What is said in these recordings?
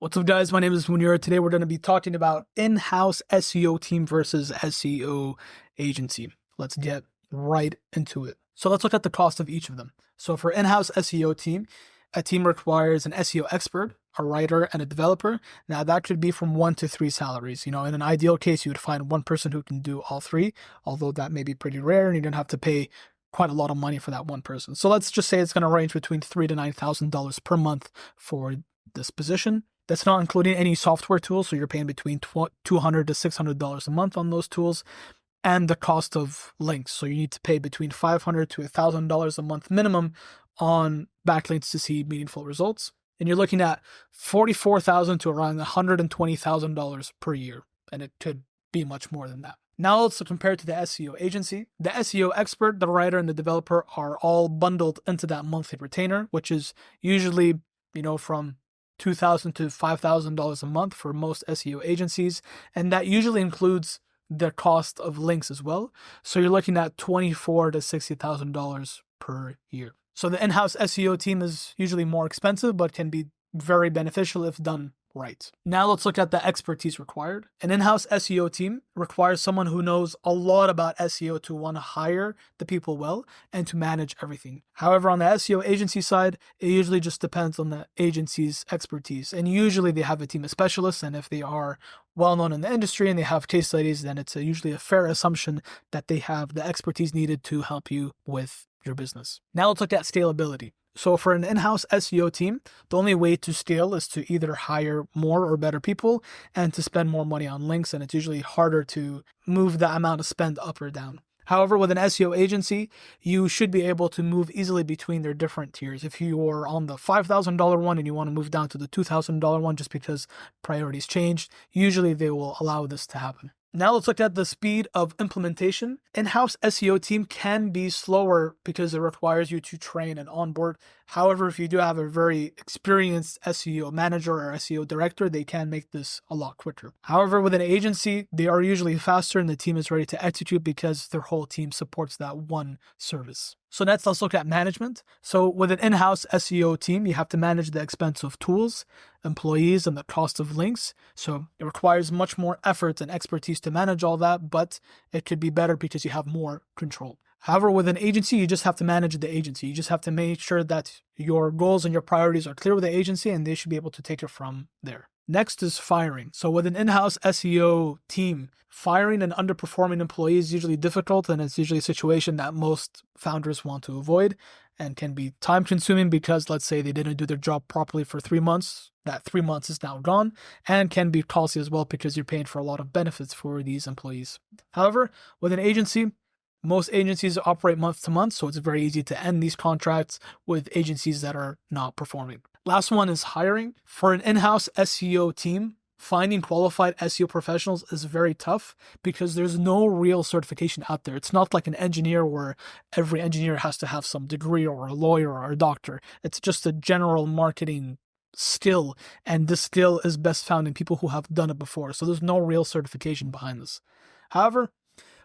What's up, guys? My name is Munir. Today we're going to be talking about in-house SEO team versus SEO agency. Let's get right into it. So let's look at the cost of each of them. So for in-house SEO team, a team requires an SEO expert, a writer, and a developer. Now that could be from 1 to 3 salaries. In an ideal case, you would find one person who can do all three, although that may be pretty rare and you don't have to pay quite a lot of money for that one person. So let's just say it's going to range between $3,000 to $9,000 per month for this position. That's not including any software tools, so you're paying between $200 to $600 a month on those tools, and the cost of links. So you need to pay between $500 to $1,000 a month minimum on backlinks to see meaningful results. And you're looking at $44,000 to around $120,000 per year, and it could be much more than that. Now let's compare it to the SEO agency. The SEO expert, the writer, and the developer are all bundled into that monthly retainer, which is usually, from $2,000 to $5,000 a month for most SEO agencies, and that usually includes the cost of links as well. So you're looking at $24,000 to $60,000 per year. So the in-house SEO team is usually more expensive, but can be very beneficial if done right. Now let's look at the expertise required. An in-house SEO team requires someone who knows a lot about SEO to want to hire the people well and to manage everything. However, on the SEO agency side, it usually just depends on the agency's expertise. And usually they have a team of specialists, and if they are well known in the industry and they have case studies, then it's usually a fair assumption that they have the expertise needed to help you with your business. Now let's look at scalability. So for an in-house SEO team, the only way to scale is to either hire more or better people and to spend more money on links, and it's usually harder to move the amount of spend up or down. However, with an SEO agency, you should be able to move easily between their different tiers. If you are on the $5,000 one and you want to move down to the $2,000 one just because priorities changed, usually they will allow this to happen. Now let's look at the speed of implementation. In-house SEO team can be slower because it requires you to train and onboard. However, if you do have a very experienced SEO manager or SEO director, they can make this a lot quicker. However, with an agency, they are usually faster and the team is ready to execute because their whole team supports that one service. So next, let's look at management. So with an in-house SEO team, you have to manage the expense of tools, employees, and the cost of links. So it requires much more effort and expertise to manage all that, but it could be better because you have more control. However, with an agency, you just have to manage the agency. You just have to make sure that your goals and your priorities are clear with the agency, and they should be able to take it from there. Next is firing. So with an in-house SEO team, firing an underperforming employee is usually difficult, and it's usually a situation that most founders want to avoid and can be time consuming because, let's say, they didn't do their job properly for 3 months. That 3 months is now gone, and can be costly as well because you're paying for a lot of benefits for these employees. However, with an agency, most agencies operate month to month, so it's very easy to end these contracts with agencies that are not performing. Last one is hiring. For an in-house SEO team, finding qualified SEO professionals is very tough because there's no real certification out there. It's not like an engineer where every engineer has to have some degree or a lawyer or a doctor. It's just a general marketing skill, and this skill is best found in people who have done it before. So there's no real certification behind this. However,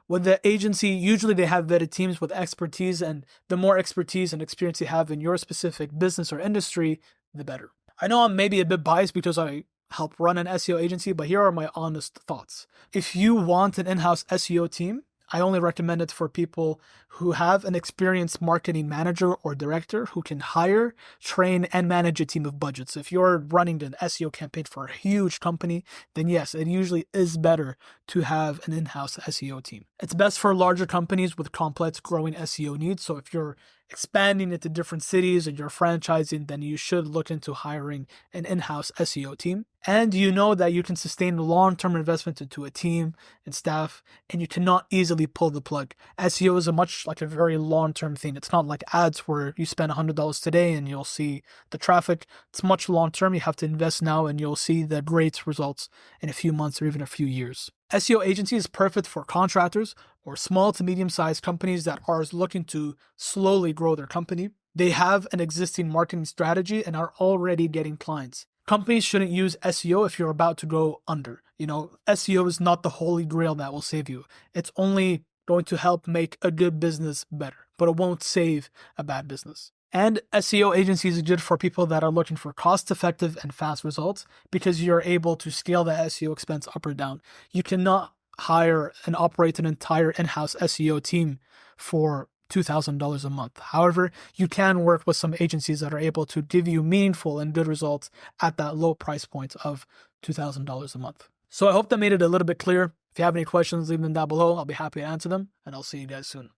with the agency, usually they have vetted teams with expertise, and the more expertise and experience you have in your specific business or industry, the better. I know I'm maybe a bit biased because I help run an SEO agency, but here are my honest thoughts. If you want an in-house SEO team, I only recommend it for people who have an experienced marketing manager or director who can hire, train, and manage a team of budgets. If you're running an SEO campaign for a huge company, then yes, it usually is better to have an in-house SEO team. It's best for larger companies with complex growing SEO needs. So if you're expanding into different cities and you're franchising, then you should look into hiring an in-house SEO team. And you know that you can sustain long-term investment into a team and staff, and you cannot easily pull the plug. SEO is a very long-term thing. It's not like ads where you spend $100 today and you'll see the traffic. It's much long-term. You have to invest now and you'll see the great results in a few months or even a few years. SEO agency is perfect for contractors or small to medium-sized companies that are looking to slowly grow their company. They have an existing marketing strategy and are already getting clients. Companies shouldn't use SEO if you're about to go under. SEO is not the holy grail that will save you. It's only going to help make a good business better, but it won't save a bad business. And SEO agencies are good for people that are looking for cost-effective and fast results because you're able to scale the SEO expense up or down. You cannot hire and operate an entire in-house SEO team for $2,000 a month. However, you can work with some agencies that are able to give you meaningful and good results at that low price point of $2,000 a month. So I hope that made it a little bit clear. If you have any questions, leave them down below. I'll be happy to answer them, and I'll see you guys soon.